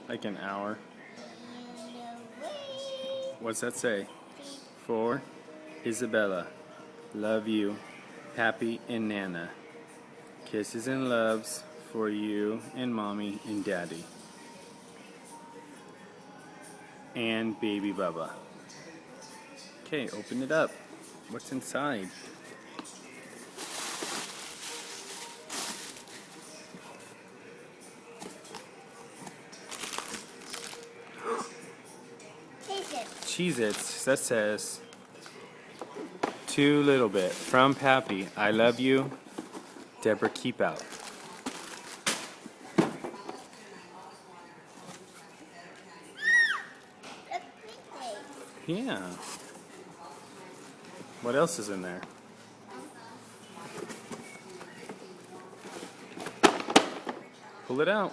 Like an hour. What's that say? For Isabella. Love you, Pappy and Nana. Kisses and loves for you and Mommy and Daddy. And Baby Bubba. Okay, open it up. What's inside? Cheez-Its. That says, too little bit. From Pappy. I love you. Deborah, keep out. Yeah. What else is in there? Pull it out.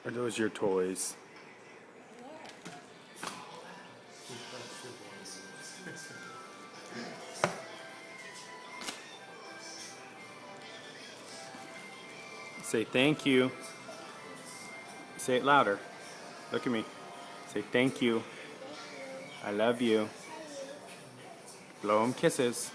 Are those your toys? Say thank you. Say it louder. Look at me. Say thank you. I love you. Blow 'em kisses.